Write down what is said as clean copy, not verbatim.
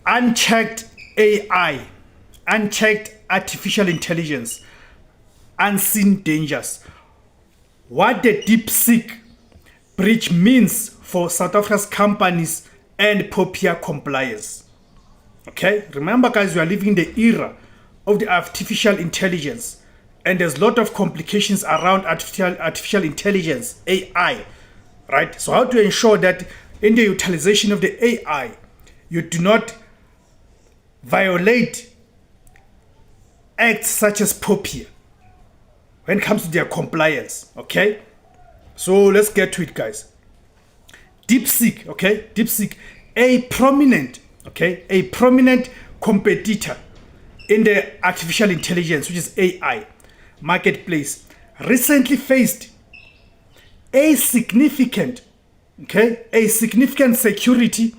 unchecked AI, unchecked artificial intelligence, unseen dangers. What the DeepSeek breach means for South Africa's companies and POPIA compliance. Okay, remember guys, we are living in the era of the artificial intelligence, and there's a lot of complications around artificial intelligence, AI, right? So how to ensure that in the utilization of the AI, you do not violate acts such as POPIA when it comes to their compliance. Okay, so let's get to it, guys. DeepSeek, okay, DeepSeek, a prominent competitor in the artificial intelligence, which is AI marketplace, recently faced a significant security